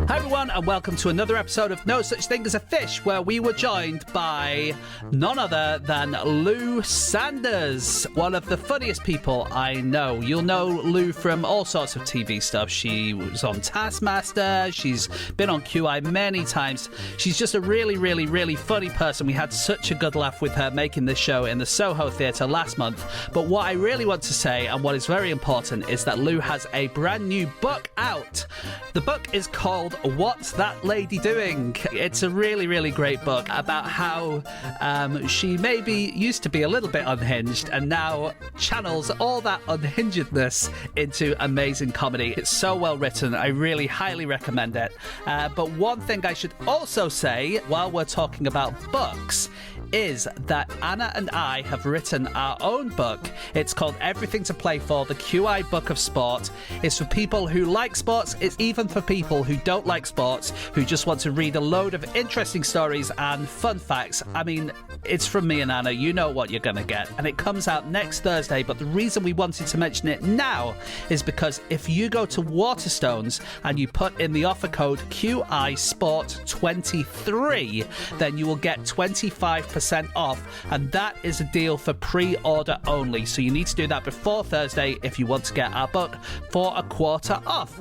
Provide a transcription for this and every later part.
Hi everyone, and welcome to another episode of No Such Thing as a Fish, where we were joined by none other than Lou Sanders, one of the funniest people I know. You'll know Lou from all sorts of TV stuff. She was on Taskmaster, she's been on QI many times. She's just a really, really, really funny person. We had such a good laugh with her making this show in the Soho Theatre last month. But what I really want to say, and what is very important, is that Lou has a brand new book out. The book is called What's That Lady Doing? It's a really, really great book about how she maybe used to be a little bit unhinged and now channels all that unhingedness into amazing comedy. It's so well written. I really highly recommend it. But one thing I should also say while we're talking about books is that Anna and I have written our own book. It's called Everything to Play For, the QI Book of Sport. It's for people who like sports. It's even for people who don't like sports, who just want to read a load of interesting stories and fun facts. I mean, it's from me and Anna. You know what you're going to get. And it comes out next Thursday. But the reason we wanted to mention it now is because if you go to Waterstones and you put in the offer code QI Sport 23, then you will get 25% off, and that is a deal for pre-order only. So you need to do that before Thursday if you want to get our book for a quarter off.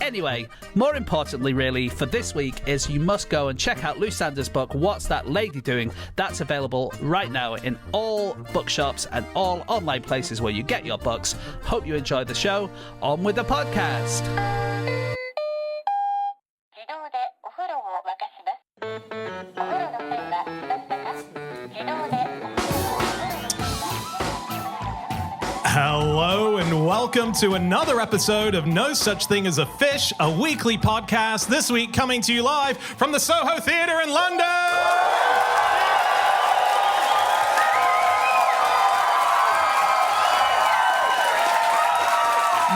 Anyway, more importantly really for this week is you must go and check out Lou Sanders' book, What's That Lady Doing? That's available right now in all bookshops and all online places where you get your books. Hope you enjoyed the show. On with the podcast. Hello and welcome to another episode of No Such Thing as a Fish, a weekly podcast. This week coming to you live from the Soho Theatre in London.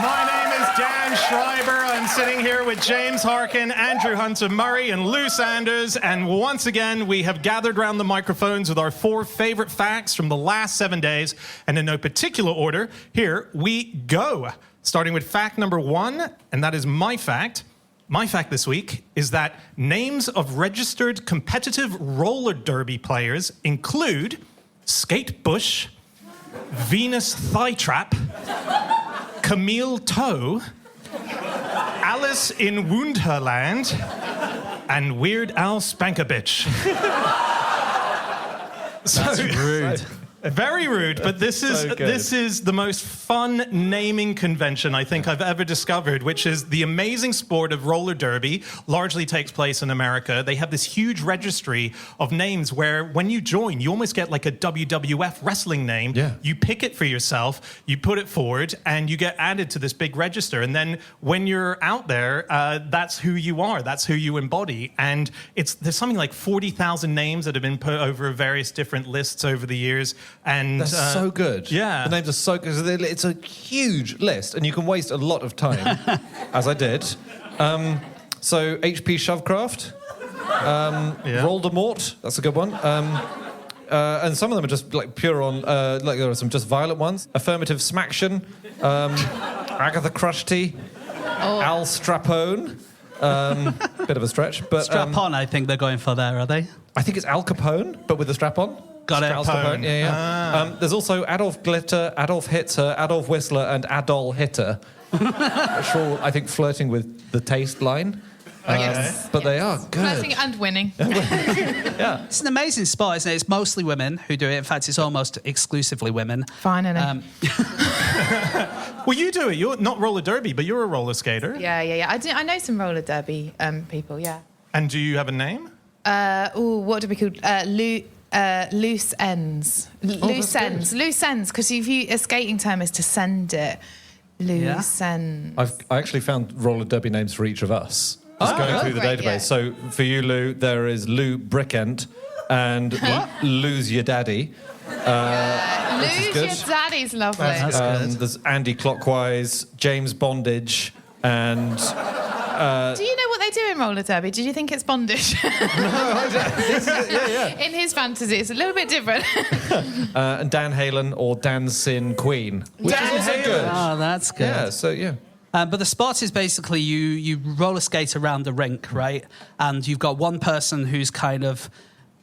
My name is Dan Schreiber. I'm sitting here with James Harkin, Andrew Hunter-Murray, and Lou Sanders. And once again, we have gathered around the microphones with our 4 favorite facts from the last 7 days. And in no particular order, here we go. Starting with fact number 1, and that is my fact. My fact this week is that names of registered competitive roller derby players include Skate Bush, Venus Thigh Trap, Camille Toe, Alice in Wonderland, and Weird Al Spankovich. That's rude. Very rude, but this is the most fun naming convention I think I've ever discovered, which is the amazing sport of roller derby. Largely takes place in America. They have this huge registry of names where when you join, you almost get like a WWF wrestling name. Yeah. You pick it for yourself, you put it forward, and you get added to this big register. And then when you're out there, that's who you are. That's who you embody. And there's something like 40,000 names that have been put over various different lists over the years. And that's so good. Yeah. The names are so good. It's a huge list, and you can waste a lot of time, as I did. So HP Shovecraft, Voldemort, that's a good one. And some of them are just like pure on, like there are some just violent ones. Affirmative Smaction, Agatha Crusty, Al Strapone. Bit of a stretch, but Strap-on, I think they're going for there, are they? I think it's Al Capone, but with the strap-on. Got it. Capone. Yeah. There's also Adolf Glitter, Adolf Hitler, Adolf Whistler, and Adol Hitter. Which are all, I think, flirting with the taste line. Yes. But they are good. Flirting and winning. Yeah. It's an amazing sport, isn't it? It's mostly women who do it. In fact, it's almost exclusively women. Fine, innit? Well, you do it. You're not roller derby, but you're a roller skater. Yeah. I know some roller derby people, yeah. And do you have a name? What do we call loose ends. Loose ends. Loose ends, because a skating term is to send it. Loose ends. I actually found roller derby names for each of us. Just going through the database. Yeah. So for you, Lou, there is Lou Brickent and Lose Your Daddy. Lose Your Daddy's lovely. That's good. There's Andy Clockwise, James Bondage, and... do you know what they do in roller derby? Did you think it's bondage? yeah. In his fantasy, it's a little bit different. And Dan Halen or Dan Sin Queen, which is also good. Oh, that's good. Yeah, so yeah. But the sport is basically you roller skate around a rink, right? And you've got one person who's kind of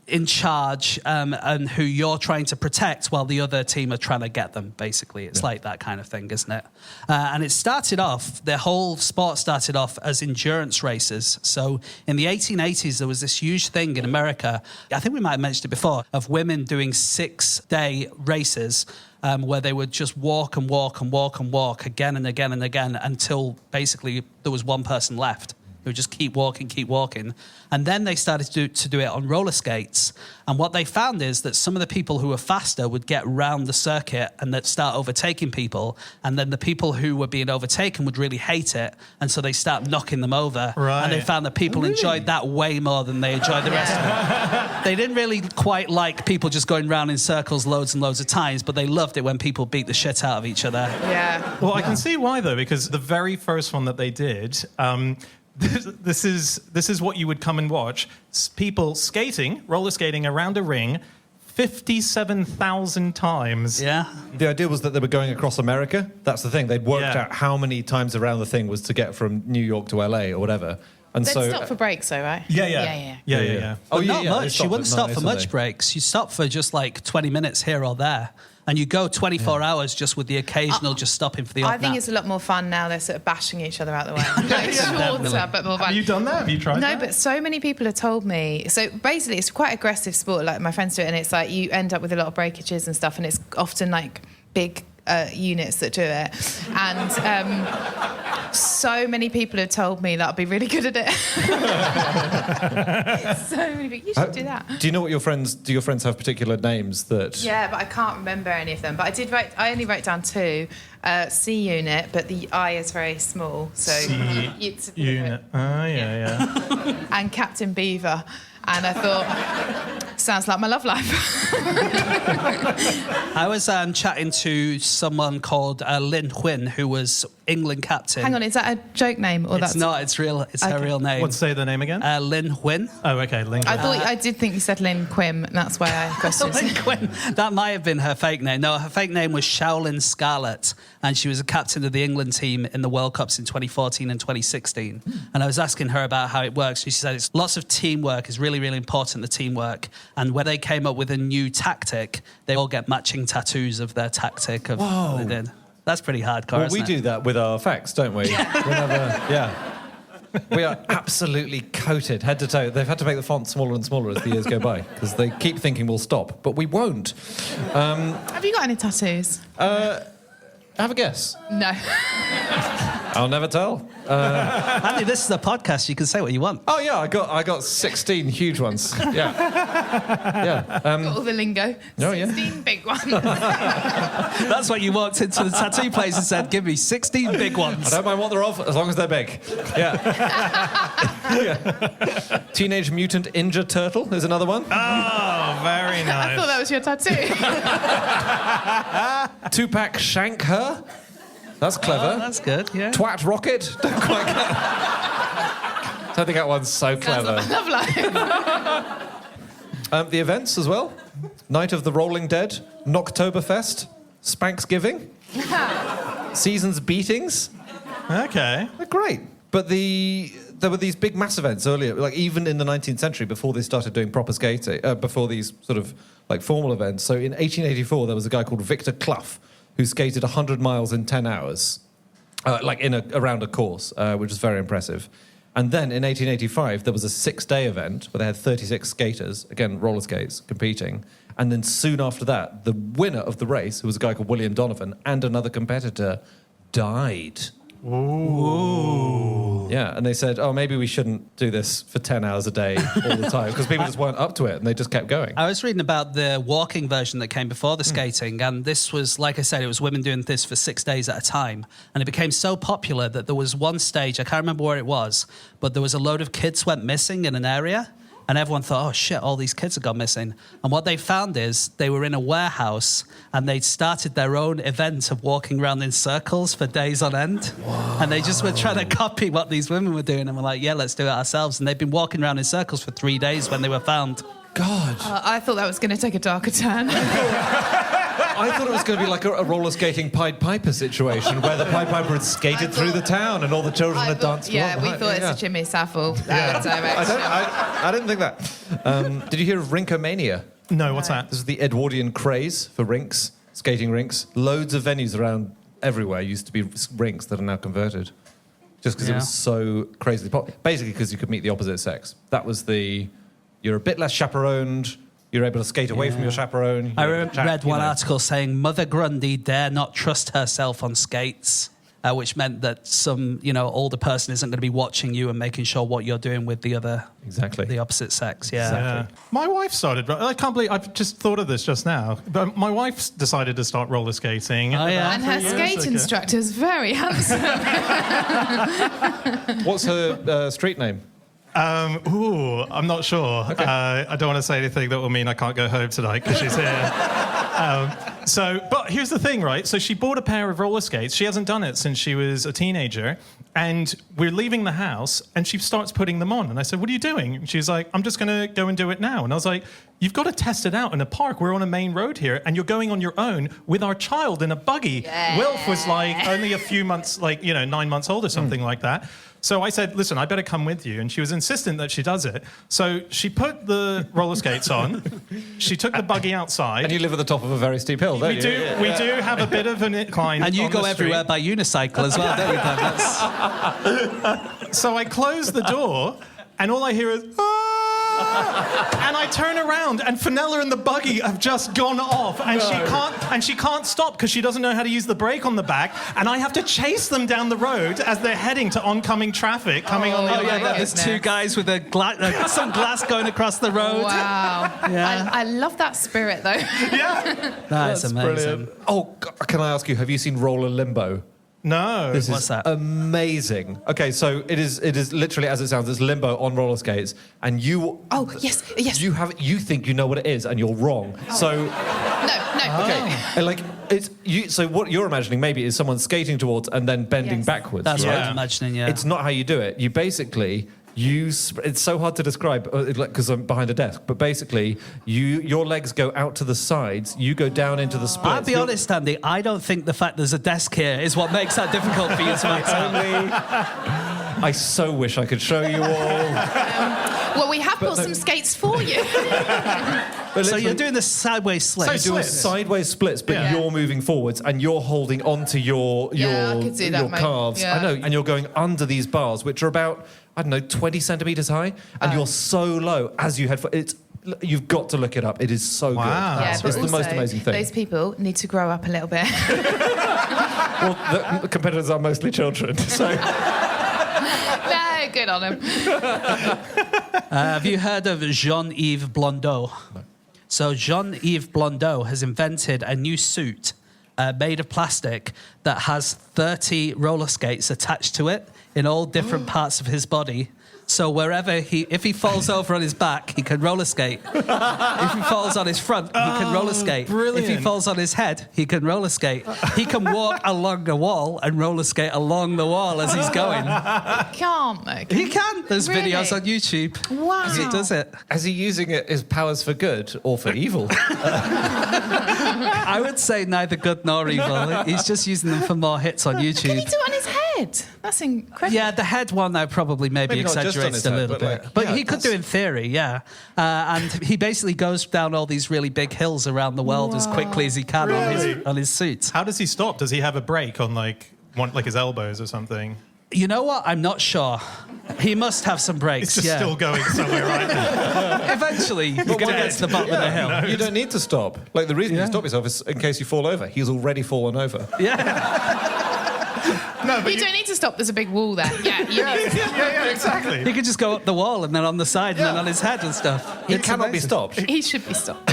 in charge and who you're trying to protect while the other team are trying to get them, basically. It's like that kind of thing, isn't it? And it started off, the whole sport started off as endurance races. So in the 1880s, there was this huge thing in America, I think we might have mentioned it before, of women doing 6-day races where they would just walk and walk and walk and walk again and again and again until basically there was one person left. They would just keep walking. And then they started to do it on roller skates. And what they found is that some of the people who were faster would get round the circuit and they'd start overtaking people. And then the people who were being overtaken would really hate it. And so they start knocking them over. Right. And they found that people enjoyed that way more than they enjoyed the rest of it. They didn't really quite like people just going round in circles loads and loads of times, but they loved it when people beat the shit out of each other. Yeah. Well, I can see why, though, because the very first one that they did... This is what you would come and watch. People roller skating around a ring 57,000 times. Yeah. The idea was that they were going across America. That's the thing. They'd worked out how many times around the thing was to get from New York to LA or whatever. And They'd so stop for breaks, though, right? Yeah. Oh, not they much. You wouldn't stop at for night, much breaks. You stop for just like 20 minutes here or there. And you go 24 hours just with the occasional just stopping for the odd I think nap. it's a lot more fun now. They're sort of bashing each other out the way. Like shorter, but more fun. Have you done that? Have you tried that? No, but so many people have told me. So basically, it's quite aggressive sport. Like my friends do it, and it's like you end up with a lot of breakages and stuff, and it's often like big units that do it. And so many people have told me that I'd be really good at it. So many people. You should do that. Do you know what your friends... Do your friends have particular names that... Yeah, but I can't remember any of them. But I only wrote down 2. C unit, but the I is very small. So it's Unit. Oh, yeah. and Captain Beaver. And I thought, sounds like my love life. I was chatting to someone called Lynn Huynh, who was England captain. Hang on, is that a joke name? Or It's not, it's real. It's her real name. What's say the name again? Lynn Huynh. Oh, okay. Lynn. I did think you said Lynn Quim, and that's why I questioned Lynn it. Huynh. That might have been her fake name. No, her fake name was Shaolin Scarlett, and she was a captain of the England team in the World Cups in 2014 and 2016. And I was asking her about how it works. She said it's lots of teamwork. It's really, really important, the teamwork. And when they came up with a new tactic, they all get matching tattoos of their tactic of what they did. That's pretty hardcore, Well, isn't we it? do that with our facts, don't we? We are absolutely coated head to toe. They've had to make the font smaller and smaller as the years go by because they keep thinking we'll stop, but we won't. Have you got any tattoos? Have a guess. No. I'll never tell. Andy, this is a podcast. You can say what you want. Oh yeah, I got 16 huge ones. Yeah. Got all the lingo. Oh, yeah. 16 big ones. That's what you walked into the tattoo place and said, give me 16 big ones. I don't mind what they're of as long as they're big. Yeah. Teenage Mutant Ninja Turtle is another one. Oh, very nice. I thought that was your tattoo. Tupac Shank Her. That's clever. Oh, that's good, yeah. Twat Rocket. Don't quite get. Don't think that one's so Sounds clever. like my love life. The events as well. Night of the Rolling Dead, Knocktoberfest, Spanksgiving, Seasons Beatings. Okay. They're great. But there were these big mass events earlier, like even in the 19th century, before they started doing proper skating, before these sort of like formal events. So in 1884, there was a guy called Victor Clough who skated 100 miles in 10 hours, around a course, which was very impressive. And then in 1885, there was a 6-day event where they had 36 skaters, again, roller skates, competing. And then soon after that, the winner of the race, who was a guy called William Donovan, and another competitor, died. Ooh. Yeah, and they said, oh, maybe we shouldn't do this for 10 hours a day all the time, because people just weren't up to it, and they just kept going. I was reading about the walking version that came before the skating, and this was, like I said, it was women doing this for 6 days at a time, and it became so popular that there was one stage, I can't remember where it was, but there was a load of kids went missing in an area, and everyone thought, oh, shit, all these kids have gone missing. And what they found is they were in a warehouse and they'd started their own event of walking around in circles for days on end. Whoa. And they just were trying to copy what these women were doing. And we're like, yeah, let's do it ourselves. And they'd been walking around in circles for 3 days when they were found. God. I thought that was going to take a darker turn. I thought it was going to be like a roller skating Pied Piper situation where the Pied Piper had skated through the town and all the children had danced. Yeah, we thought it's a Jimmy Savile direction. I didn't think that. Did you hear of Rinkomania? No, what's that? This is the Edwardian craze for rinks, skating rinks. Loads of venues around everywhere used to be rinks that are now converted. Just because it was so crazily popular. Basically because you could meet the opposite sex. That was you're a bit less chaperoned, you're able to skate away from your chaperone. I read one article saying Mother Grundy dare not trust herself on skates, which meant that some, older person isn't going to be watching you and making sure what you're doing with the opposite sex. Yeah. Exactly. My wife started. I can't believe I've just thought of this just now. But my wife decided to start roller skating. Oh, yeah. And her skate instructor is very handsome. What's her street name? I'm not sure. Okay. I don't want to say anything that will mean I can't go home tonight because she's here. But here's the thing, right? So she bought a pair of roller skates. She hasn't done it since she was a teenager. And we're leaving the house, and she starts putting them on. And I said, what are you doing? And she's like, I'm just going to go and do it now. And I was like, you've got to test it out in a park. We're on a main road here, and you're going on your own with our child in a buggy. Yeah. Wilf was like only a few months, 9 months old or something like that. So I said, listen, I better come with you. And she was insistent that she does it. So she put the roller skates on. She took the buggy outside. And you live at the top of a very steep hill, don't you? We do have a bit of an incline. And you on go the everywhere by unicycle as well, don't you? So I close the door, and all I hear is, and I turn around, and Fenella and the buggy have just gone off, and she can't stop because she doesn't know how to use the brake on the back, and I have to chase them down the road as they're heading to oncoming traffic coming on the other road. There's two guys with some glass going across the road. Wow. Yeah. I love that spirit, though. Yeah. That's amazing. Brilliant. Oh, can I ask you, have you seen Roller Limbo? No. What's that? Amazing. Okay, so it is literally as it sounds. It's limbo on roller skates, and you. Oh yes. You think you know what it is, and you're wrong. So. No. Okay. And like it's you. So what you're imagining maybe is someone skating towards and then bending backwards. That's right? what I'm imagining. Yeah. It's not how you do it. You basically. It's so hard to describe because I'm behind a desk. But basically, your legs go out to the sides. You go down into the splits. I'll be honest, Andy. I don't think the fact there's a desk here is what makes that difficult for you to make out. I so wish I could show you all. Well, we have bought some skates for you. So you're doing the sideways splits. You do a sideways splits, but you're moving forwards and you're holding onto your I could do that, your mate. calves. Yeah. I know, and you're going under these bars, which are about 20 centimeters high, and you're so low as you head for it. You've got to look it up. It is so good. Yeah, It's but the also, most amazing thing. Those people need to grow up a little bit. Well, the competitors are mostly children, so. No, good on them. Have you heard of Jean-Yves Blondeau? No. So Jean-Yves Blondeau has invented a new suit made of plastic that has 30 roller skates attached to it in all different parts of his body. So if he falls over on his back, he can roller skate. If he falls on his front, he can roller skate. Brilliant. If he falls on his head, he can roller skate. He can walk along the wall and roller skate along the wall as he's going. Can't make. He can. There's Really? videos on YouTube. Wow. He does it. Is he using his powers for good or for evil? I would say neither good nor evil. He's just using them for more hits on YouTube. Can he do it on his head? That's incredible. Yeah, the head one I probably maybe not just on exaggerates his a head, little but bit. But yeah, he could do in theory, yeah. And he basically goes down all these really big hills around the world as quickly as he can on his suit. How does he stop? Does he have a break on his elbows or something? You know what? I'm not sure. He must have some breaks. It's just still going somewhere right now. Eventually, you're going to get to the bottom of the hill. No. You don't need to stop. Like, the reason you stop yourself is in case you fall over. He's already fallen over. Yeah. No, but You don't need to stop. There's a big wall there. Yeah, yeah, exactly. He could just go up the wall and then on the side and then on his head and stuff. He It's cannot be amazing. stopped. He should be stopped.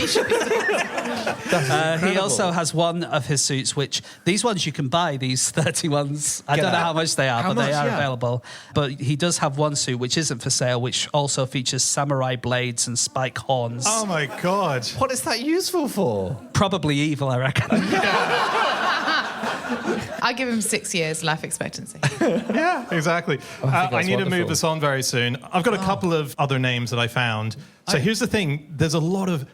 He also has one of his suits, which these ones you can buy, these 30 ones. I don't know how much they are, How but they much? are Yeah. available. But he does have one suit which isn't for sale, which also features samurai blades and spike horns. Oh my God. What is that useful for? Probably evil, I reckon. I give him 6 years life expectancy. Yeah, exactly. I that's need to wonderful. move this on very soon. I've got a couple of other names that I found. So here's the thing. There's a lot of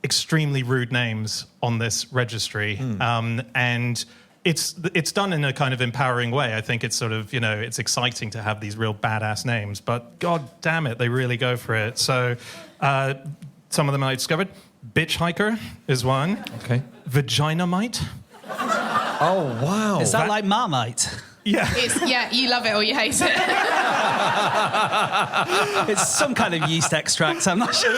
extremely rude names on this registry. And it's done in a kind of empowering way. I think it's sort of, it's exciting to have these real badass names, but god damn it, they really go for it. So some of them I discovered. Bitch Hiker is one. Okay. Vaginamite. Oh, wow. Is that like Marmite? Yeah. You love it or you hate it. It's some kind of yeast extract, I'm not sure.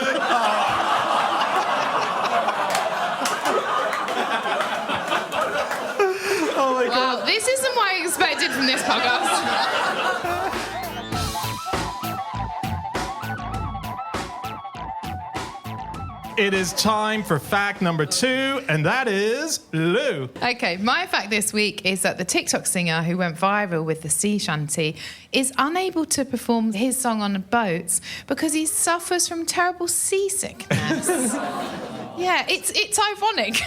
Oh my god. Wow, this isn't what I expected from this podcast. It is time for fact number 2, and that is Lou. Okay, my fact this week is that the TikTok singer who went viral with the sea shanty is unable to perform his song on boats because he suffers from terrible seasickness. Yeah, it's ironic.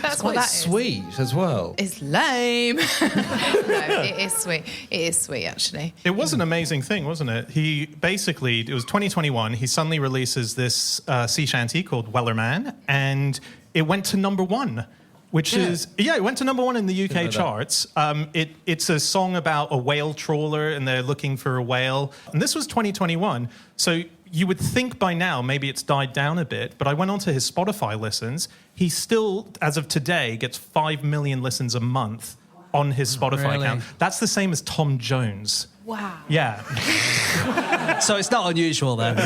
That's what Quite that is. sweet as well. It's lame. No, it is sweet. It is sweet, actually. It was an amazing thing, wasn't it? It was 2021. He suddenly releases this sea shanty called Wellerman, and it went to number 1, which is... Yeah, it went to number 1 in the UK charts. It's a song about a whale trawler, and they're looking for a whale. And this was 2021, so... You would think by now maybe it's died down a bit, but I went onto his Spotify listens. He still, as of today, gets 5 million listens a month on his Spotify account. That's the same as Tom Jones. Wow. Yeah. So it's not unusual then.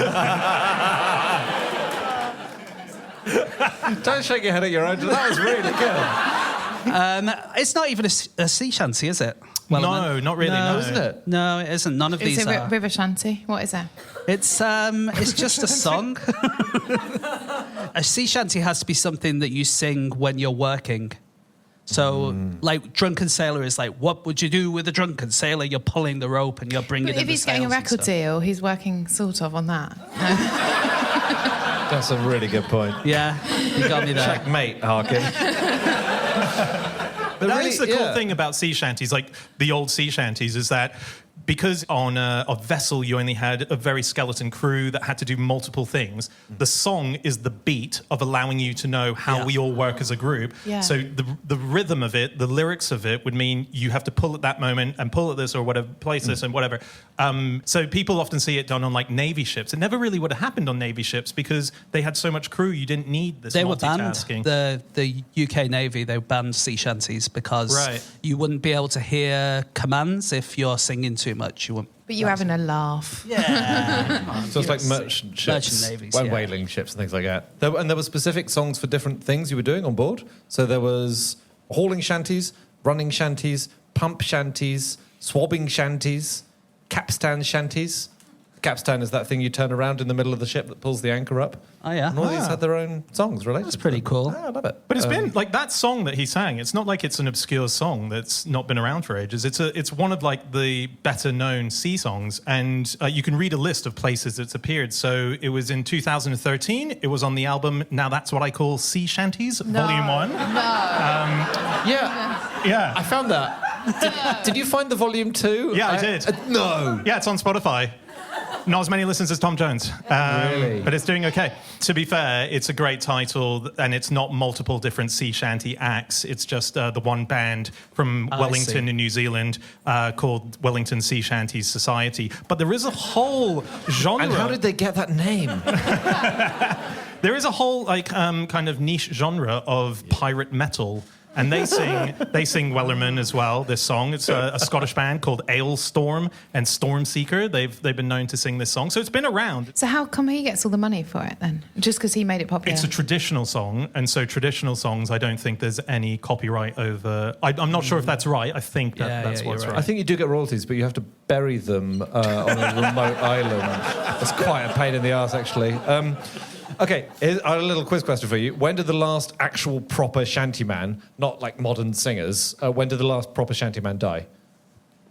Don't shake your head at your own. That was really good. It's not even a sea shanty, is it? No, not really, no. Isn't it? No, it isn't. None of Is these it are. River Shanty? What is it? It's just a song. A sea shanty has to be something that you sing when you're working. So, like, Drunken Sailor is like, what would you do with a drunken sailor? You're pulling the rope and you're bringing But in if the he's getting a sails and record stuff. deal, he's working sort of on that. That's a really good point. Yeah, you got me there. Checkmate, Harkin. But that is the cool thing about sea shanties, like the old sea shanties, is that because on a vessel you only had a very skeleton crew that had to do multiple things, the song is the beat of allowing you to know how we all work as a group. Yeah. So the rhythm of it, the lyrics of it would mean you have to pull at that moment and pull at this or whatever, place this and whatever. So people often see it done on like Navy ships. It never really would have happened on Navy ships because they had so much crew, you didn't need this They were banned. multitasking. The UK Navy, they banned sea shanties because Right. you wouldn't be able to hear commands if you're singing too much. You wouldn't. But you're having a laugh. Yeah. So it's like merchant ships, Merchant navies, and yeah. whaling ships and things like that. And there were specific songs for different things you were doing on board. So there was hauling shanties, running shanties, pump shanties, swabbing shanties, capstan shanties. Capstan is that thing you turn around in the middle of the ship that pulls the anchor up. Oh, yeah. And all these had their own songs related. That's pretty cool. I love it. But it's been like that song that he sang. It's not like it's an obscure song that's not been around for ages. It's one of like the better known sea songs, and you can read a list of places it's appeared. So it was in 2013. It was on the album Now That's What I Call Sea Shanties, Volume 1. Yeah, I found that. Did you find the volume 2? Yeah, I did. No. Yeah, it's on Spotify. Not as many listens as Tom Jones. Really? But it's doing okay. To be fair, it's a great title, and it's not multiple different sea shanty acts. It's just the one band from Wellington in New Zealand called Wellington Sea Shanties Society. But there is a whole genre. And how did they get that name? There is a whole like kind of niche genre of pirate metal. And they sing Wellerman as well, this song. It's a Scottish band called Ailstorm and Stormseeker. They've been known to sing this song. So it's been around. So how come he gets all the money for it then? Just because he made it popular? It's a traditional song. And so traditional songs, I don't think there's any copyright over... I'm not sure if that's right. I think that's what's right. I think you do get royalties, but you have to bury them on a remote island. That's quite a pain in the arse, actually. Okay, here's a little quiz question for you. When did the last actual proper shantyman, not like modern singers, when did the last proper shantyman die?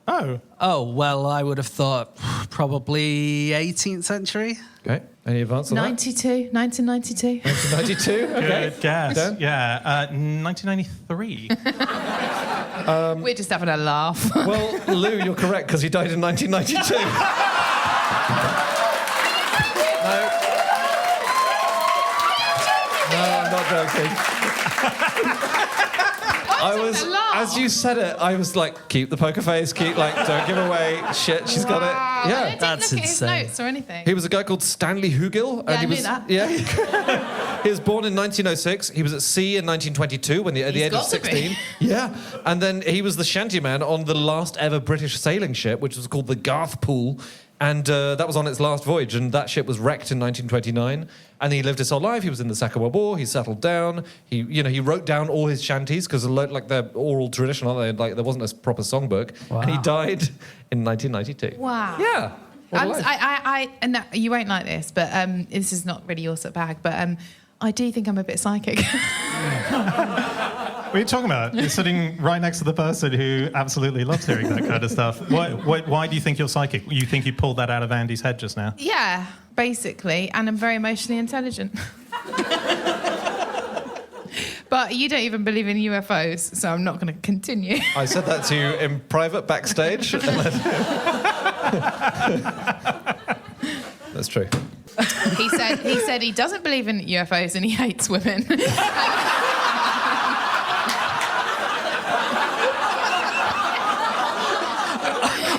Oh, well, I would have thought probably 18th century. Okay, any advance on 92, 1992. that? 1992? Okay. good guess. Dan? Yeah, 1993. We're just having a laugh. Well, Lou, you're correct, because he died in 1992. not joking. I was, as you said it, I was like, keep the poker face, don't give away shit. She's got it. I Yeah, didn't that's look at his insane. notes or anything. he was a guy called Stanley Hugill, and Yeah, I he knew was that. yeah. He was born in 1906. He was at sea in 1922 at the He's age of got to be. 16. Yeah, and then he was the shantyman on the last ever British sailing ship, which was called the Garthpool. And that was on its last voyage, and that ship was wrecked in 1929. And he lived his whole life. He was in the Second World War. He settled down. He wrote down all his shanties because they're oral tradition, aren't they? Like there wasn't a proper songbook. Wow. And he died in 1992. Wow. Yeah. What a life. No, you won't like this, but this is not really your sort of bag, but I do think I'm a bit psychic. What are you talking about? You're sitting right next to the person who absolutely loves hearing that kind of stuff. Why do you think you're psychic? You think you pulled that out of Andy's head just now? Yeah, basically, and I'm very emotionally intelligent. But you don't even believe in UFOs, so I'm not going to continue. I said that to you in private backstage. That's true. He said he doesn't believe in UFOs and he hates women.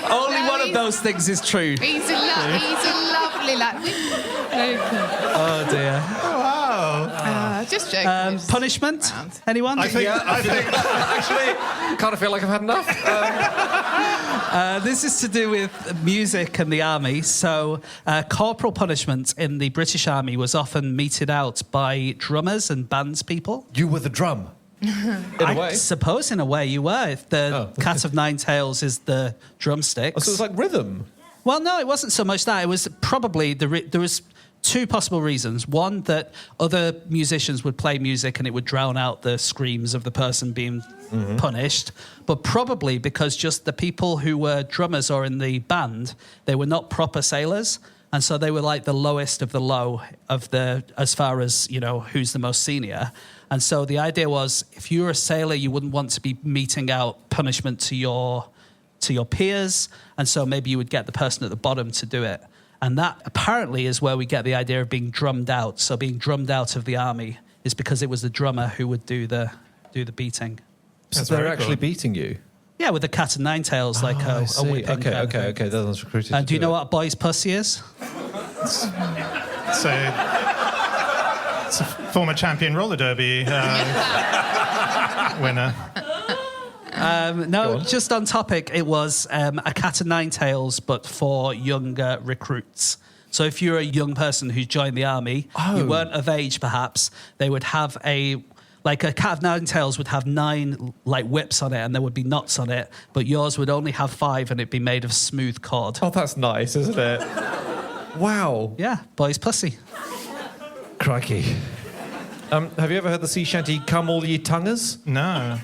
Only No, one of those things is true. He's a lovely lad. Oh dear. Just joking. Punishment? Around. Anyone? I think Actually, kind of feel like I've had enough. This is to do with music and the army. So, corporal punishment in the British Army was often meted out by drummers and bands people. You were the drum. In a way. I suppose, in a way, you were. If the cat of nine tails is the drumsticks. Oh, so it was like rhythm. Well, no, it wasn't so much that. It was probably there was two possible reasons. One, that other musicians would play music and it would drown out the screams of the person being punished. But probably because just the people who were drummers or in the band, they were not proper sailors. And so they were like the lowest of the low of as far as, who's the most senior. And so the idea was, if you were a sailor, you wouldn't want to be meting out punishment to your peers. And so maybe you would get the person at the bottom to do it. And that apparently is where we get the idea of being drummed out. So being drummed out of the army is because it was the drummer who would do the beating. So That's they're very actually cool. beating you. Yeah, with a cat and nine tails, like I a see. whipping. kind of thing. Okay. That was recruited. And to do you know it. what boy's pussy is? So, it's a former champion roller derby winner. No, just on topic, it was a cat and nine tails, but for younger recruits. So if you're a young person who joined the army, you weren't of age perhaps, they would have a cat of nine tails would have 9 whips on it and there would be knots on it, but yours would only have 5 and it'd be made of smooth cord. Oh, that's nice, isn't it? Wow. Yeah, boy's pussy. Crikey. Have you ever heard the sea shanty, Come All Ye Tonguers? No.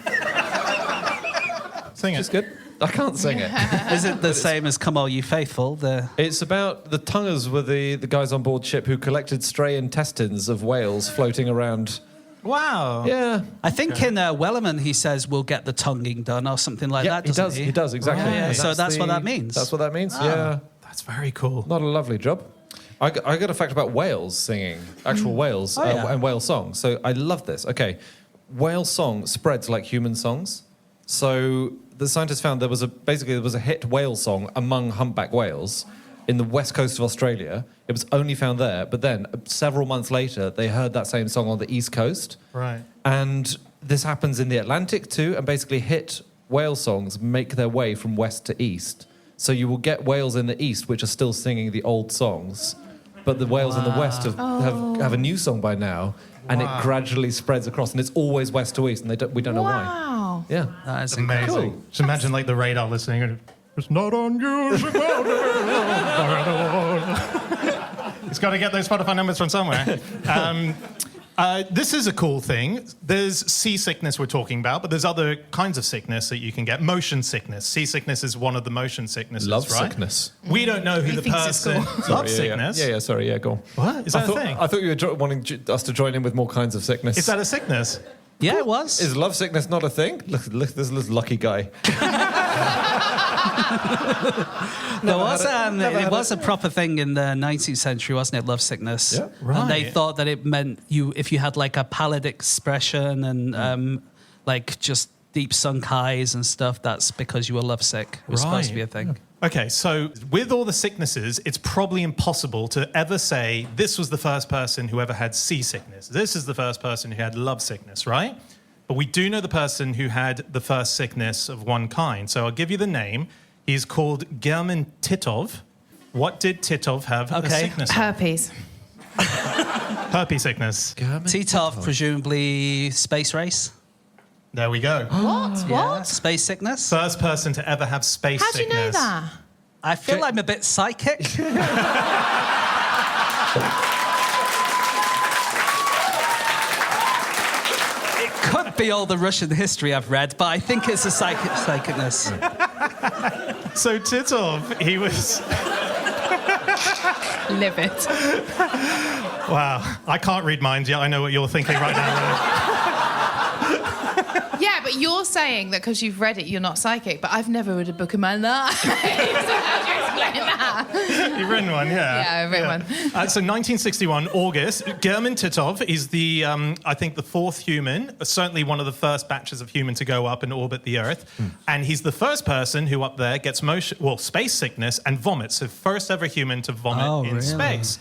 Sing It's it. good. I can't sing it. Is it the same as Come All You Faithful? It's about the tonguers were the guys on board ship who collected stray intestines of whales floating around. Wow. Yeah. I think in Wellerman he says we'll get the tonguing done or something like that, doesn't he? He does, exactly. Oh, yeah. So that's what that means. That's what that means, yeah. That's very cool. Not a lovely job. I got a fact about whales singing, actual whales and whale songs. So I love this. Okay, whale song spreads like human songs. So the scientists found there was a hit whale song among humpback whales in the west coast of Australia. It was only found there, but then several months later they heard that same song on the east coast. Right. And this happens in the Atlantic too, and basically hit whale songs make their way from west to east. So you will get whales in the east which are still singing the old songs, but the whales in the west have a new song by now, and it gradually spreads across, and it's always west to east, and we don't know why. Wow. Yeah, That is Amazing. Cool. Just imagine the radar listening. And, it's not unusual. He's got to get those Spotify numbers from somewhere. This is a cool thing. There's seasickness we're talking about, but there's other kinds of sickness that you can get. Motion sickness. Seasickness is one of the motion sicknesses, love right? sickness. We don't know who He the thinks it's person... cool. Love sickness? Yeah, sorry, go on. What? Is that a thing? I thought you were wanting us to join in with more kinds of sickness. Is that a sickness? Yeah, it was. Is love sickness not a thing? Look, this lucky guy. It was a proper thing in the 19th century, wasn't it? Love sickness. Yeah. Right. And they thought that it meant if you had like a pallid expression and like just deep sunk eyes and stuff, that's because you were lovesick. It was supposed to be a thing. Okay, so with all the sicknesses, it's probably impossible to ever say this was the first person who ever had seasickness. This is the first person who had love sickness, right? But we do know the person who had the first sickness of one kind. So I'll give you the name. He's called German Titov. What did Titov have a sickness of? Herpes. Herpes sickness. Titov, presumably space race. There we go. What? Yeah. What? Space sickness. First person to ever have space How do you sickness. know that? I feel I'm a bit psychic. It could be all the Russian history I've read, but I think it's a psychicness. So Titov, he was... Livid. Wow, I can't read minds yet. I know what you're thinking right now. Yeah, but you're saying that because you've read it, you're not psychic. But I've never read a book in my life. So how do you explain that? You've written one, yeah. Yeah, I've written one. So 1961, August, German Titov is the, I think, the fourth human, certainly one of the first batches of human to go up and orbit the Earth. And he's the first person who up there gets space sickness and vomits. So first ever human to vomit in space.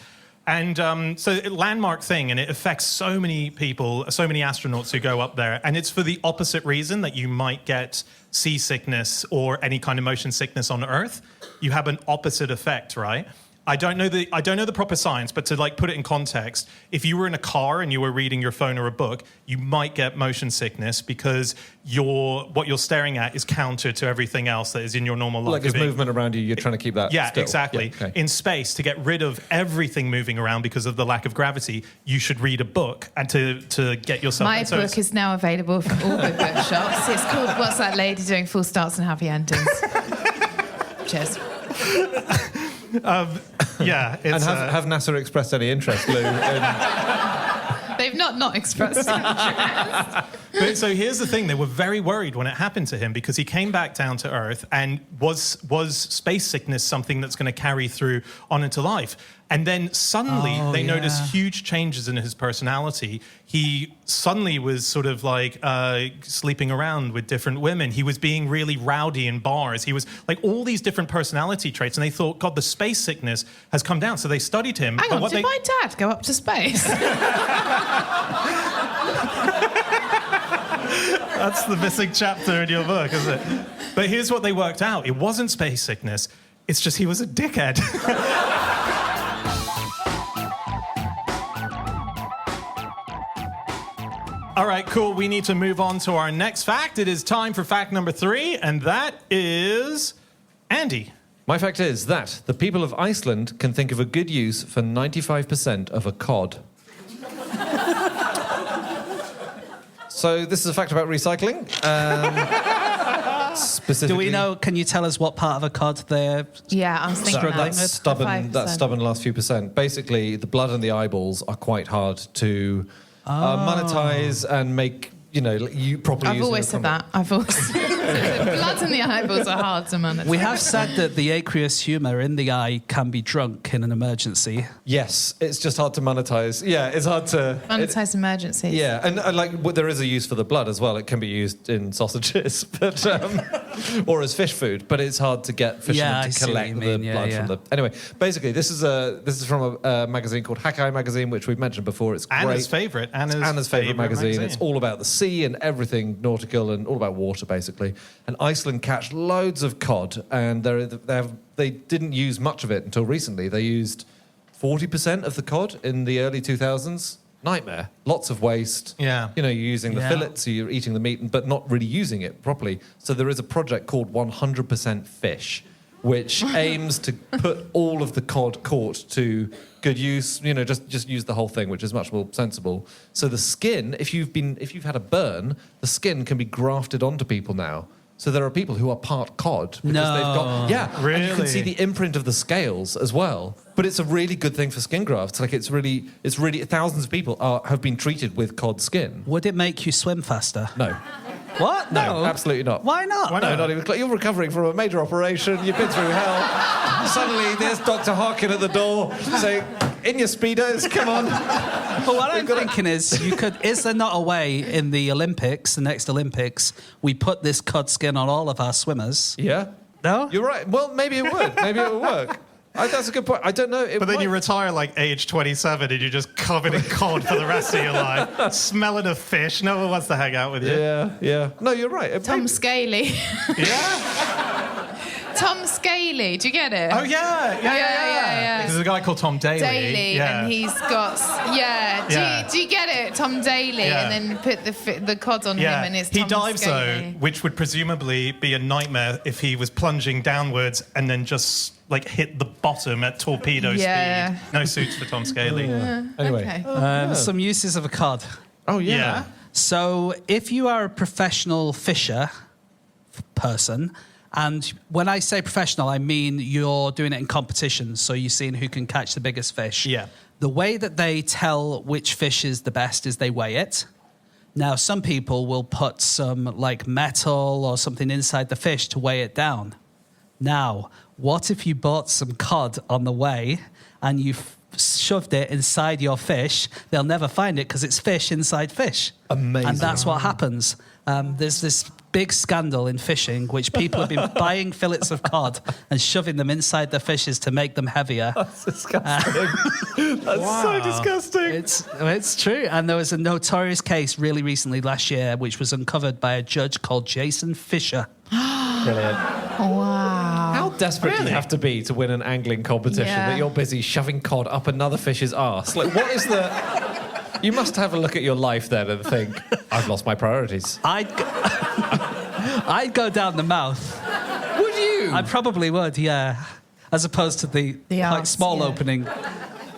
And so a landmark thing, and it affects so many people, so many astronauts who go up there. And it's for the opposite reason that you might get seasickness or any kind of motion sickness on Earth. You have an opposite effect, right? I don't know the proper science, but to like put it in context, if you were in a car and you were reading your phone or a book, you might get motion sickness because what you're staring at is counter to everything else that is in your normal life. Like there's movement around you, you're trying to keep that still. Exactly. Yeah, okay. In space, to get rid of everything moving around because of the lack of gravity, you should read a book and to get yourself... My book is now available from all the bookshops. It's called What's That Lady Doing? Full Starts and Happy Endings. Cheers. Yeah. And have NASA expressed any interest, Lou? They've not expressed interest. But so here's the thing: they were very worried when it happened to him because he came back down to Earth, and was space sickness something that's going to carry through on into life? And then suddenly they noticed huge changes in his personality. He suddenly was sort of like sleeping around with different women. He was being really rowdy in bars. He was like all these different personality traits. And they thought, God, the space sickness has come down. So they studied him. Hang on, did my dad go up to space? That's the missing chapter in your book, isn't it? But here's what they worked out. It wasn't space sickness. It's just he was a dickhead. All right, cool. We need to move on to our next fact. It is time for fact number 3, and that is Andy. My fact is that the people of Iceland can think of a good use for 95% of a cod. So this is a fact about recycling. Specifically, Do we know? Can you tell us what part of a cod they're? Yeah, I was thinking Struggling that. with? that stubborn last few percent. Basically, the blood and the eyeballs are quite hard to monetize and make. You properly. I've always said that. I've always said the blood and the eyeballs are hard to manage. We have said that the aqueous humour in the eye can be drunk in an emergency. Yes, it's just hard to monetize. Yeah, it's hard to monetize emergencies. Yeah, and there is a use for the blood as well. It can be used in sausages, but or as fish food. But it's hard to get fishermen to collect the blood from the. Anyway, basically, this is from a magazine called Hakai magazine, which we've mentioned before. It's Anna's great. Anna's favorite magazine. It's all about the sea and everything nautical and all about water, basically. And Iceland catch loads of cod, and they didn't use much of it until recently. They used 40% of the cod in the early 2000s. Nightmare. Lots of waste. Yeah. You're using the fillets, so you're eating the meat, but not really using it properly. So there is a project called 100% Fish, which aims to put all of the cod caught to good use. Just use the whole thing, which is much more sensible. So the skin, if you've had a burn, the skin can be grafted onto people now. So there are people who are part cod because they've got really? And you can see the imprint of the scales as well. But it's a really good thing for skin grafts. Like it's really thousands of people have been treated with cod skin. Would it make you swim faster? No. What? No, absolutely not. Why not? Why No, not? not even close. You're recovering from a major operation. You've been through hell. Suddenly, there's Dr. Harkin at the door saying, in your Speedos, come on. But what I'm thinking is, is there not a way in the Olympics, the next Olympics, we put this cod skin on all of our swimmers? Yeah? No? You're right. Well, maybe it would. Maybe it would work. That's a good point. I don't know. But then you retire like age 27 and you're just covered in cod for the rest of your life, smelling of fish. No one wants to hang out with you. Yeah. No, you're right. Tom Scaly. Yeah? Tom Scaly, do you get it? Oh, yeah. Because there's a guy called Tom Daly. Daly, yeah. and he's got Do you get it, Tom Daly, Yeah. and then put the cod on him, and it's he Tom dives Scaly. though, which would presumably be a nightmare if he was plunging downwards and then just like hit the bottom at torpedo Yeah. speed. No suits for Tom Scaly. Anyway. Okay. Some uses of a cod. Oh, yeah. Yeah. So if you are a professional fisher person, and when I say professional, I mean you're doing it in competitions, so you're seeing who can catch the biggest fish. Yeah. The way that they tell which fish is the best is they weigh it. Now, some people will put some like metal or something inside the fish to weigh it down. Now, what if you bought some cod on the way and you shoved it inside your fish? They'll never find it because it's fish inside fish. Amazing. And that's what happens. There's this big scandal in fishing, which people have been buying fillets of cod and shoving them inside their fishes to make them heavier. That's disgusting. That's so disgusting. It's true. And there was a notorious case really recently last year, which was uncovered by a judge called Jason Fisher. Brilliant. Wow. How desperate do you have to be to win an angling competition that you're busy shoving cod up another fish's arse? Like, what is the... You must have a look at your life then and think, I've lost my priorities. I'd go down the mouth. Would you? I probably would, yeah. As opposed to the quite arse, small yeah. opening.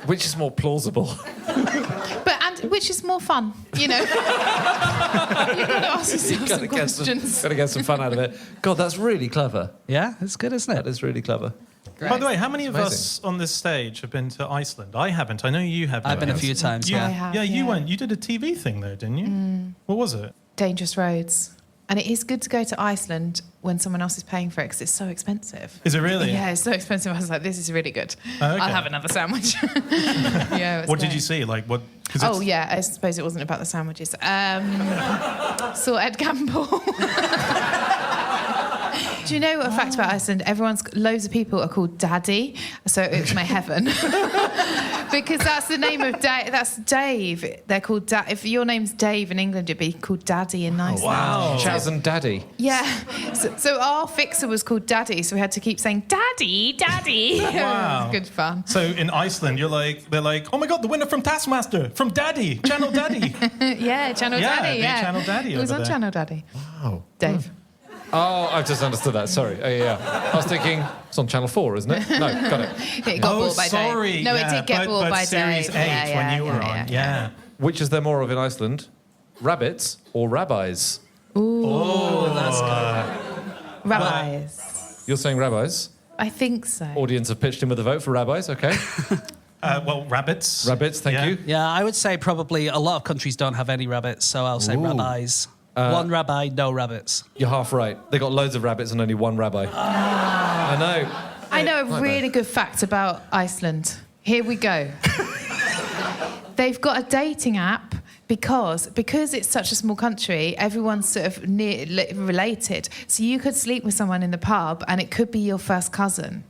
Which is more plausible? And which is more fun, you know? You've got to ask yourself some questions. Got to get some fun out of it. God, that's really clever. Yeah, it's good, isn't That it? is really clever. By the way, how many of Amazing. us on this stage have been to Iceland? I haven't. I know you have. I've been a Joanne. few times, You- yeah. I have, you yeah. went. You did a TV thing there, didn't you? What was it? Dangerous roads. And it is good to go to Iceland when someone else is paying for it because it's so expensive. Is it really? Yeah, it's so expensive. I was like, this is really good. Oh, okay. I'll have another sandwich. Yeah. It was What did great. you see? Like what? 'Cause Oh, it's- yeah, I suppose it wasn't about the sandwiches. Saw Ed Gamble. Do you know a fact about Iceland? Loads of people are called Daddy, so it's my heaven. Because that's the name of that's Dave. They're called If your name's Dave in England, it'd be called Daddy in Iceland. Wow. Chaz and Daddy. Yeah. So our fixer was called Daddy, so we had to keep saying Daddy, Daddy. Wow. It was good fun. So in Iceland, they're like, oh my God, the winner from Taskmaster, from Daddy, Channel Daddy. Yeah, Channel Yeah, Daddy. the Yeah, Channel Daddy It was over on there. Channel Daddy. Wow. Dave. Oh, I've just understood that. Sorry. Oh, yeah. I was thinking, it's on Channel 4, isn't it? No, got it. It got Oh, bought by sorry. Dave. No, yeah, it did get bought but by Series Dave. 8 Yeah, when you were yeah, on. yeah. Yeah. Which is there more of in Iceland? Rabbits or rabbis? Oh, that's good. Rabbis. You're saying rabbis? I think so. Audience have pitched in with a vote for rabbis, okay. Well, rabbits. Rabbits, thank Yeah. you. Yeah, I would say probably a lot of countries don't have any rabbits, so I'll say rabbis. One rabbi, no rabbits. You're half right. They got loads of rabbits and only one rabbi. I know. I know a really good fact about Iceland. Here we go. They've got a dating app because it's such a small country, everyone's sort of related. So you could sleep with someone in the pub and it could be your first cousin.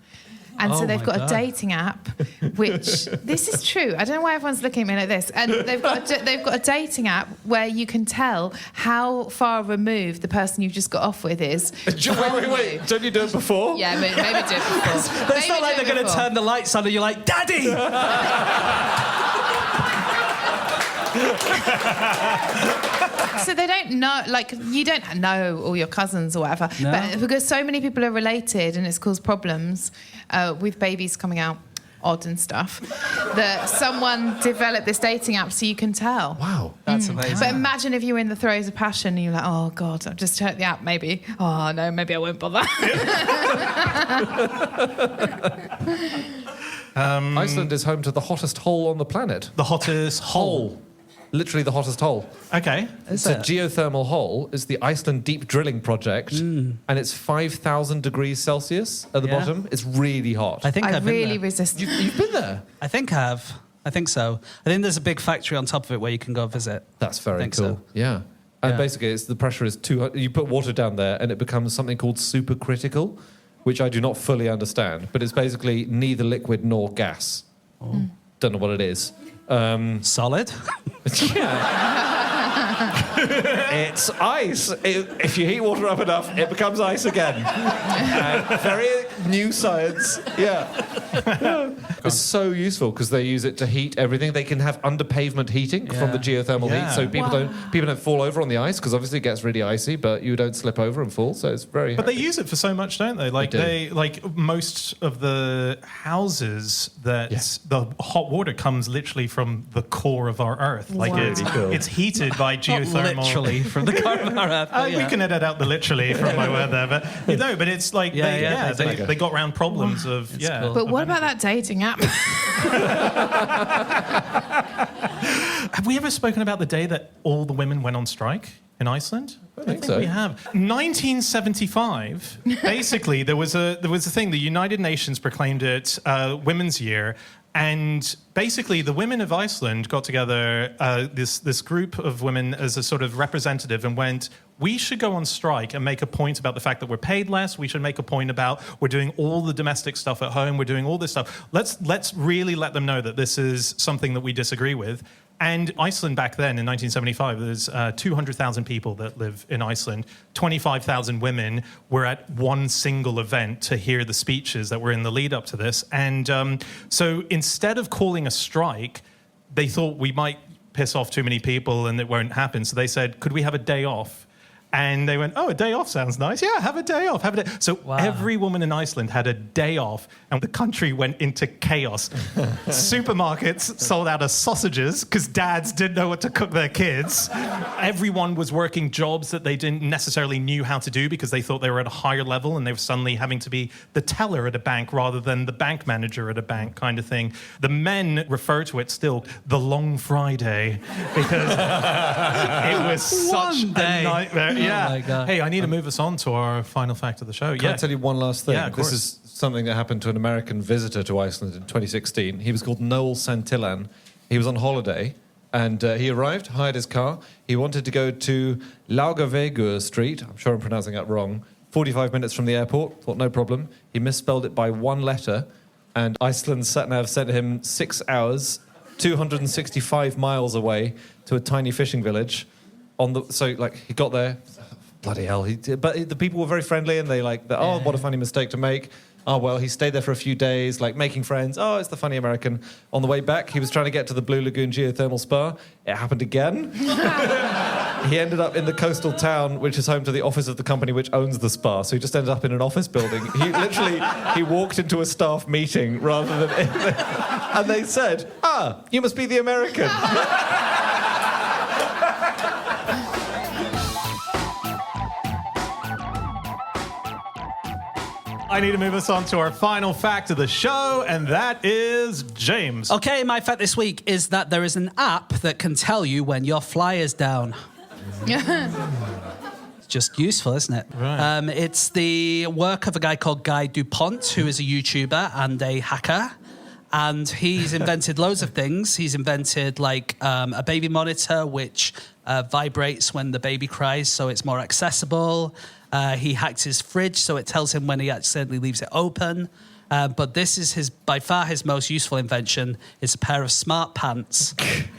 And so Oh they've my got God. a dating app, which this is true. I don't know why everyone's looking at me like this. And they've got a dating app where you can tell how far removed the person you've just got off with is. Wait. Don't you do it before? Yeah, maybe do it before. But it's not like they're going to turn the lights on and you're like, Daddy! So they don't know, like, you don't know all your cousins or whatever. No. But because so many people are related and it's caused problems with babies coming out odd and stuff, that someone developed this dating app so you can tell. Wow. That's amazing. But imagine if you were in the throes of passion and you're like, oh, God, I've just checked the app, maybe. Oh, no, maybe I won't bother. Iceland is home to the hottest hole on the planet. The hottest hole. literally the hottest hole. Okay. It's a geothermal hole. It's the Iceland Deep Drilling Project, and it's 5,000 degrees Celsius at the bottom. It's really hot. I think I I've been really there. resist. You've been there? I think I have. I think so. I think there's a big factory on top of it where you can go visit. That's very think cool. so. Yeah. And Yeah. basically, the pressure is 200. You put water down there, and it becomes something called supercritical, which I do not fully understand. But it's basically neither liquid nor gas. Don't know what it is. Solid. It's ice. If you heat water up enough, it becomes ice again. Very new science. Yeah. It's so useful because they use it to heat everything. They can have under pavement heating from the geothermal Yeah. heat, so people don't fall over on the ice because obviously it gets really icy, but you don't slip over and fall. So it's very. But they handy. use it for so much, don't they? Like They do. like most of the houses that the hot water comes literally from the core of our Earth. Like Wow. it's heated by Not geothermal. literally from the core of our Earth. but We can edit out the literally from my word there, but but it's like they got around problems of cool. But what about that dating app? Have we ever spoken about the day that all the women went on strike in Iceland? I think so. We have. 1975. Basically, there was a thing. The United Nations proclaimed it Women's Year. And basically, the women of Iceland got together, this group of women as a sort of representative, and went, we should go on strike and make a point about the fact that we're paid less. We should make a point about we're doing all the domestic stuff at home. We're doing all this stuff. Let's really let them know that this is something that we disagree with. And Iceland back then, in 1975, there's 200,000 people that live in Iceland. 25,000 women were at one single event to hear the speeches that were in the lead up to this. And so instead of calling a strike, they thought we might piss off too many people and it won't happen. So they said, could we have a day off? And they went, a day off sounds nice. Yeah, have a day off. Have a day. So every woman in Iceland had a day off, and the country went into chaos. Supermarkets sold out of sausages because dads didn't know what to cook their kids. Everyone was working jobs that they didn't necessarily knew how to do because they thought they were at a higher level, and they were suddenly having to be the teller at a bank rather than the bank manager at a bank kind of thing. The men refer to it still the Long Friday because it was such a nightmare. Yeah. Oh my God. Hey, I need to move us on to our final fact of the show. Can I tell you one last thing? Yeah, of course. This is something that happened to an American visitor to Iceland in 2016. He was called Noel Santillan. He was on holiday, and he arrived, hired his car. He wanted to go to Laugavegur Street. I'm sure I'm pronouncing that wrong. 45 minutes from the airport. Thought, no problem. He misspelled it by one letter, and Iceland's sat-nav sent him 6 hours, 265 miles away to a tiny fishing village. He got there, bloody hell. But the people were very friendly, and they what a funny mistake to make. Oh, well, he stayed there for a few days, making friends. Oh, it's the funny American. On the way back, he was trying to get to the Blue Lagoon geothermal spa. It happened again. He ended up in the coastal town, which is home to the office of the company which owns the spa. So he just ended up in an office building. He walked into a staff meeting rather than... and they said, you must be the American. I need to move us on to our final fact of the show, and that is James. Okay, my fact this week is that there is an app that can tell you when your fly is down. It's just useful, isn't it? Right. It's the work of a guy called Guy DuPont, who is a YouTuber and a hacker. And he's invented loads of things. He's invented a baby monitor which vibrates when the baby cries, so it's more accessible. He hacked his fridge, so it tells him when he accidentally leaves it open. But this is by far his most useful invention. It's a pair of smart pants.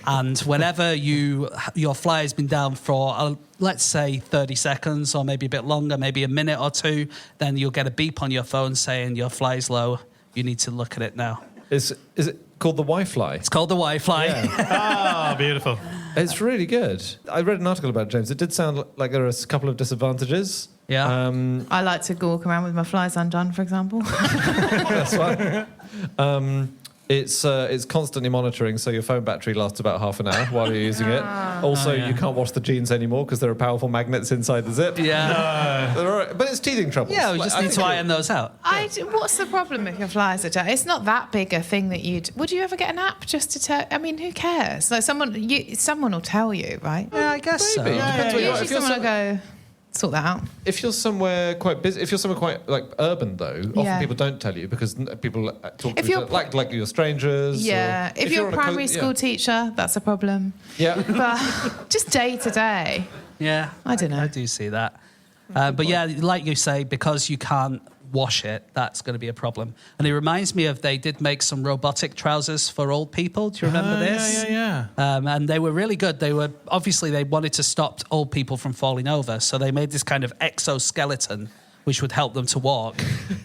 And whenever your fly has been down for, let's say, 30 seconds or maybe a bit longer, maybe a minute or two, then you'll get a beep on your phone saying your fly's low. You need to look at it now. Is it called the Wi-Fi? It's called the Wi-Fi. Ah, beautiful. It's really good. I read an article about it, James. It did sound like there are a couple of disadvantages. Yeah. I like to walk around with my flies undone, for example. That's right. It's constantly monitoring, so your phone battery lasts about half an hour while you're using it. Also, you can't wash the jeans anymore because there are powerful magnets inside the zip. Yeah. But it's teething troubles. Yeah, we just need to iron those out. What's the problem if your flies are dirty? It's not that big a thing that you'd... Would you ever get an app just to tell... I mean, who cares? Like someone will tell you, right? Yeah, I guess so. Maybe. Depends where you are. Usually someone will go... Sort that out. If you're somewhere quite busy, if you're somewhere quite like urban, though, often people don't tell you because people talk to each other, like you're strangers. Yeah, if you're a primary school teacher, that's a problem. Yeah, but just day to day. Yeah, I don't know. I do see that. But yeah, like you say, because you can't wash it, that's going to be a problem. And it reminds me of they did make some robotic trousers for old people. Do you remember this? Yeah. And they were really good. They wanted to stop old people from falling over, so they made this kind of exoskeleton which would help them to walk.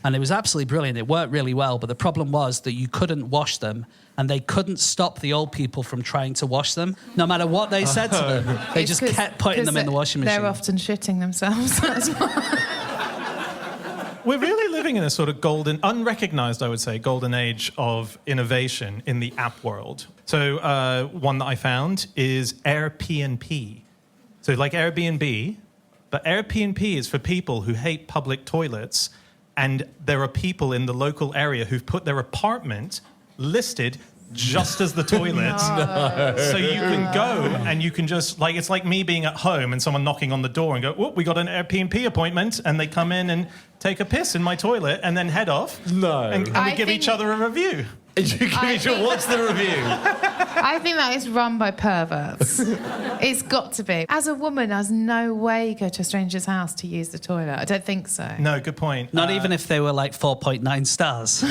And it was absolutely brilliant. It worked really well, but the problem was that you couldn't wash them, and they couldn't stop the old people from trying to wash them. No matter what they said to them, they just kept putting them in the washing machine. They're often shitting themselves. That's why. We're really living in a sort of unrecognized, I would say, golden age of innovation in the app world. So one that I found is Airbnb. So like Airbnb, but Airbnb is for people who hate public toilets, and there are people in the local area who've put their apartment listed just as the toilet. So you can go and you can just, like, it's like me being at home and someone knocking on the door and go, oh, we got an Airbnb appointment, and they come in and take a piss in my toilet and then head off. And we give each other a review. What's the review? I think that is run by perverts. It's got to be. As a woman, there's no way you go to a stranger's house to use the toilet. I don't think so. No, good point. Not even if they were like 4.9 stars.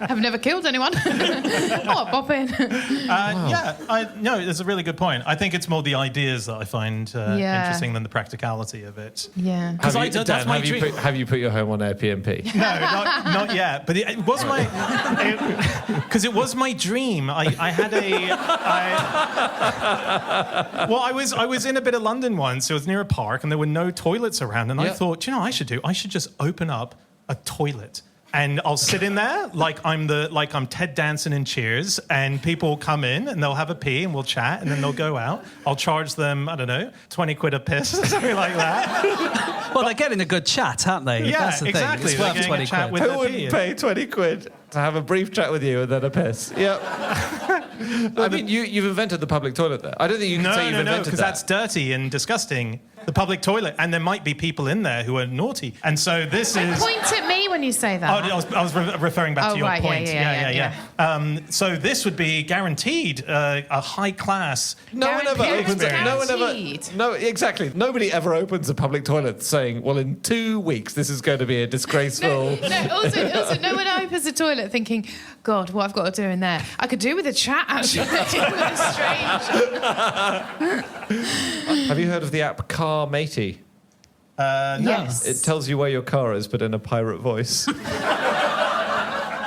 I've never killed anyone. I'll pop in. No, it's a really good point. I think it's more the ideas that I find interesting than the practicality of it. Yeah. Because that's my dream. Have you put your home on Airbnb? No, not yet. But it was because it was my dream. I had I was in a bit of London once. It was near a park, and there were no toilets around. And I thought, I should just open up a toilet. And I'll sit in there like I'm Ted Danson in Cheers, and people will come in and they'll have a pee and we'll chat, and then they'll go out. I'll charge them, I don't know, 20 quid a piss or something like that. Well, they're getting a good chat, aren't they? Yeah, that's the exactly. Thing. It's worth 20 quid. With Who wouldn't pay 20 quid to have a brief chat with you and then a piss? Yep. I mean, you've invented the public toilet there. I don't think you can say you've invented that. No, because that's dirty and disgusting. The public toilet, and there might be people in there who are naughty, and so this is. Point at me when you say that. Oh, I was referring back to your point. Yeah. So this would be guaranteed a high class. No one ever opens. No, exactly. Nobody ever opens a public toilet saying, "Well, in 2 weeks, this is going to be a disgraceful." Also, no one opens the toilet thinking, "God, what I've got to do in there? I could do with a chat actually with a stranger." Have you heard of the app Car Matey? No. Yes. It tells you where your car is, but in a pirate voice.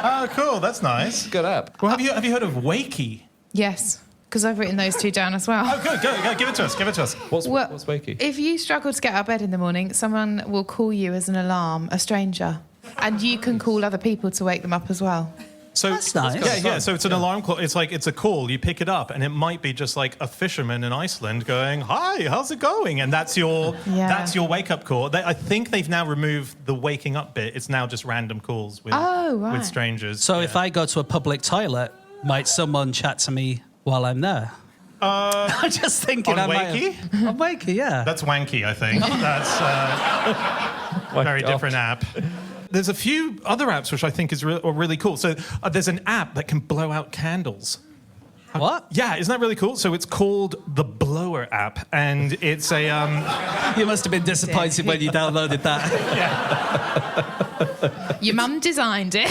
Oh, cool. That's nice. Good app. Well, have you heard of Wakey? Yes, because I've written those two down as well. Oh, good. Go. Give it to us. What's Wakey? If you struggle to get out of bed in the morning, someone will call you as an alarm, a stranger, and you can call other people to wake them up as well. So that's nice. Yeah. So it's an alarm clock. It's a call. You pick it up, and it might be just like a fisherman in Iceland going, "Hi, how's it going?" And that's your wake up call. I think they've now removed the waking up bit. It's now just random calls with strangers. So if I go to a public toilet, might someone chat to me while I'm there? I'm just thinking. On Wakey? On Wakey, yeah. That's wanky, I think. That's a very different app. There's a few other apps which I think is really cool. So there's an app that can blow out candles. What? Yeah, isn't that really cool? So it's called the Blower app, and it's a... You must have been disappointed when you downloaded that. Yeah. Your mum designed it.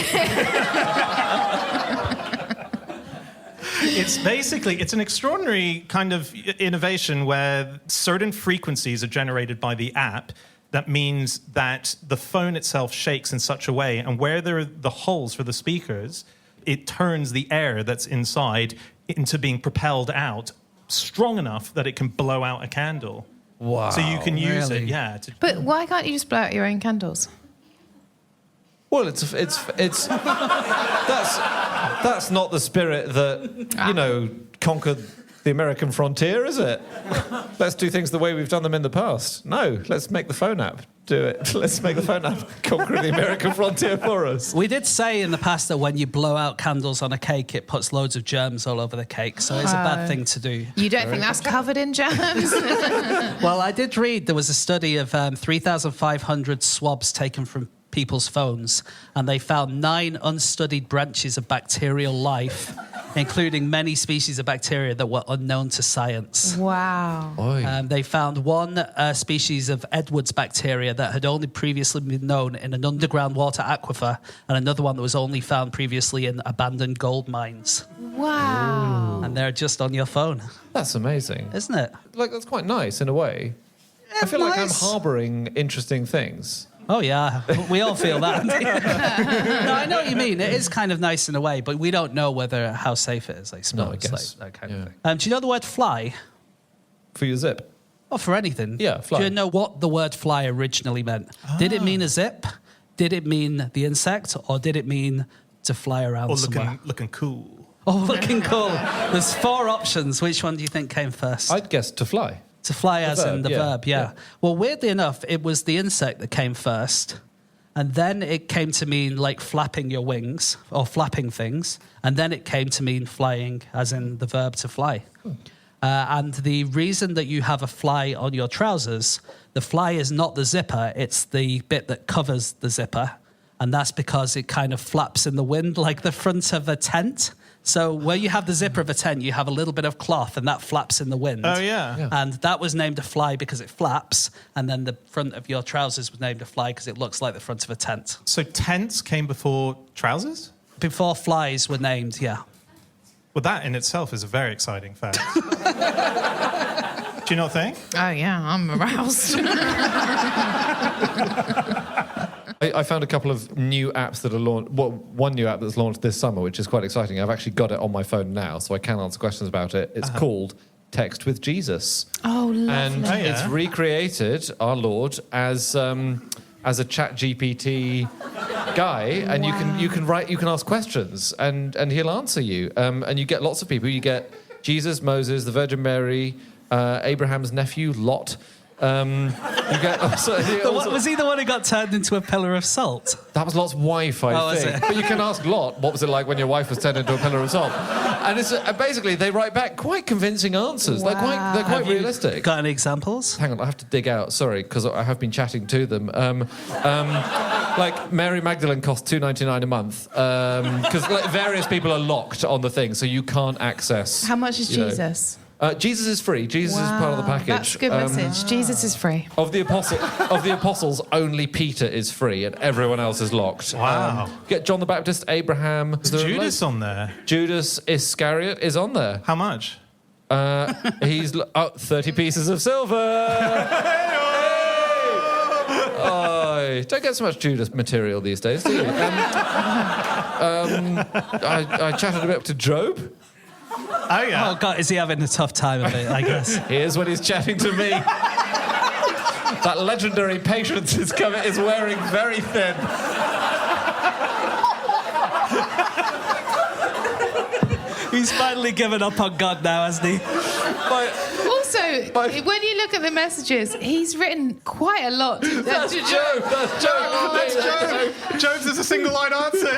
It's an extraordinary kind of innovation where certain frequencies are generated by the app. That means that the phone itself shakes in such a way, and where there are the holes for the speakers, it turns the air that's inside into being propelled out strong enough that it can blow out a candle. Wow. So you can use really? it, yeah. But why can't you just blow out your own candles? Well, that's not the spirit that, conquered the American frontier, is it? Let's do things the way we've done them in the past. No, let's make the phone app do it. Let's make the phone app conquer the American frontier for us. We did say in the past that when you blow out candles on a cake, it puts loads of germs all over the cake, so it's a bad thing to do. You don't think that's covered in germs? Well, I did read there was a study of 3,500 swabs taken from people's phones, and they found 9 unstudied branches of bacterial life, including many species of bacteria that were unknown to science. Wow. They found one species of Edwards bacteria that had only previously been known in an underground water aquifer, and another one that was only found previously in abandoned gold mines. Wow. And they're just on your phone. That's amazing. Isn't it? Like, that's quite nice in a way. I feel like I'm harbouring interesting things. Oh, yeah. We all feel that. No, I know what you mean. It is kind of nice in a way, but we don't know how safe it is, I suppose. No, I guess. Like, that kind of thing. Do you know the word fly? For your zip? Or for anything. Yeah, fly. Do you know what the word fly originally meant? Did it mean a zip? Did it mean the insect? Or did it mean to fly around somewhere? Looking cool. Oh, looking cool. There's 4 options. Which one do you think came first? I'd guess to fly. To fly as in the verb, yeah. Yeah. Well, weirdly enough, it was the insect that came first. And then it came to mean like flapping your wings or flapping things. And then it came to mean flying as in the verb to fly. And the reason that you have a fly on your trousers, the fly is not the zipper, it's the bit that covers the zipper. And that's because it kind of flaps in the wind like the front of a tent. So where you have the zipper of a tent, you have a little bit of cloth and that flaps in the wind. Oh, yeah. And that was named a fly because it flaps. And then the front of your trousers was named a fly because it looks like the front of a tent. So tents came before trousers? Before flies were named, yeah. Well, that in itself is a very exciting fact. Do you not think? Oh, yeah, I'm aroused. I found a couple of new apps that are launched. Well, one new app that's launched this summer, which is quite exciting. I've actually got it on my phone now, so I can answer questions about it. It's called Text with Jesus. Oh, lovely. And it's recreated our Lord as a ChatGPT guy, and you can ask questions, and he'll answer you. And you get lots of people. You get Jesus, Moses, the Virgin Mary, Abraham's nephew Lot. You get Was he the one who got turned into a pillar of salt? That was Lot's wife, I think. But you can ask Lot, what was it like when your wife was turned into a pillar of salt? And it's basically they write back quite convincing answers. Wow. They're quite realistic. Got any examples? Hang on, I have to dig out. Sorry, because I have been chatting to them. Like Mary Magdalene costs $2.99 a month because various people are locked on the thing, so you can't access. How much is Jesus? Jesus is free. Jesus is part of the package. That's a good message. Jesus is free. Of the apostles, only Peter is free, and everyone else is locked. Wow. Get John the Baptist, Abraham. Is Judas on there? Judas Iscariot is on there. How much? He's 30 pieces of silver. Oh, don't get so much Judas material these days, do you? I chatted a bit to Job. Oh, yeah. Oh, God, is he having a tough time of it, I guess? Here's when he's chatting to me. That legendary patience is wearing very thin. He's finally given up on God now, hasn't he? Also, when you look at the messages, he's written quite a lot. That's Job. That's Job. Oh, that's Job. Job's is a single line answer.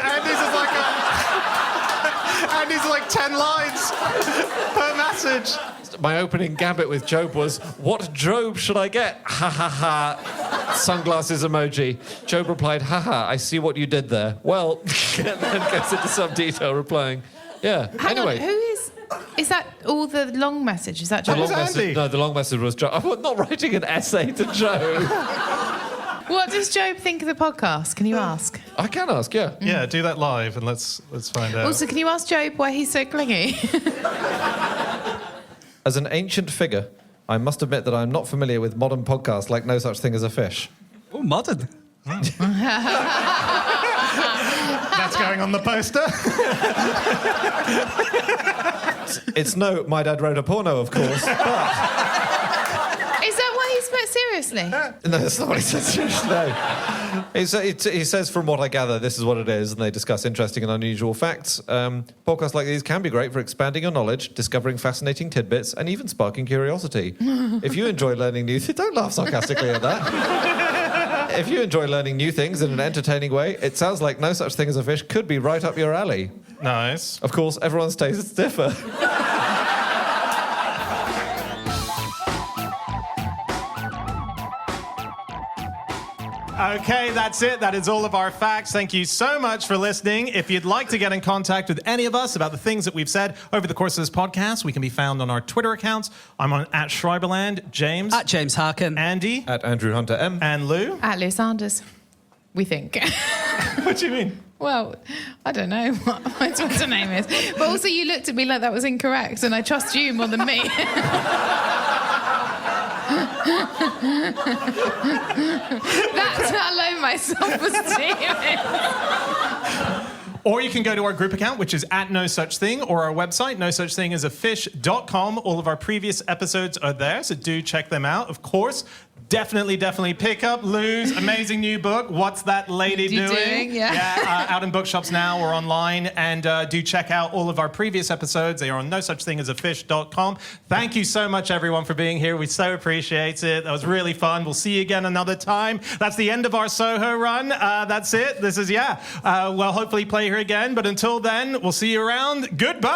Andy's like 10 lines per message. My opening gambit with Job was, what Job should I get? Ha ha ha. Sunglasses emoji. Job replied, ha ha, I see what you did there. Well, and then goes into some detail replying, yeah. Hang anyway. on, who is that all the long message? Is that Job? The long message was Job. I'm not writing an essay to Job. What does Job think of the podcast? Can you ask? I can ask, yeah. Yeah, do that live and let's find out. Also, can you ask Job why he's so clingy? As an ancient figure, I must admit that I'm not familiar with modern podcasts like No Such Thing as a Fish. Oh, modern. That's going on the poster. It's no My Dad Wrote a Porno, of course, but... Is that why he seriously? No, that's not what he says. No. He says, from what I gather, this is what it is, and they discuss interesting and unusual facts. Podcasts like these can be great for expanding your knowledge, discovering fascinating tidbits, and even sparking curiosity. If you enjoy learning new things... Don't laugh sarcastically at that. If you enjoy learning new things in an entertaining way, it sounds like No Such Thing as a Fish could be right up your alley. Nice. Of course, everyone's tastes differ. Okay, that's it. That is all of our facts. Thank you so much for listening. If you'd like to get in contact with any of us about the things that we've said over the course of this podcast, we can be found on our Twitter accounts. I'm on @Schreiberland, James. @James Harkin. Andy. @Andrew Hunter M. And Lou. @Lou Sanders. We think. What do you mean? Well, I don't know what my Twitter name is. But also you looked at me like that was incorrect, and I trust you more than me. That's how low my self-esteem is. Or you can go to our group account, which is @NoSuchThing, or our website, nosuchthingasafish.com. All of our previous episodes are there, so do check them out. Of course, definitely pick up Lou's amazing new book, What's That Lady Doing? Yeah. Out in bookshops now or online. And do check out all of our previous episodes. They are on nosuchthingasafish.com. Thank you so much, everyone, for being here. We so appreciate it. That was really fun. We'll see you again another time. That's the end of our Soho run. That's it. This is, we'll hopefully play here again. But until then, we'll see you around. Goodbye.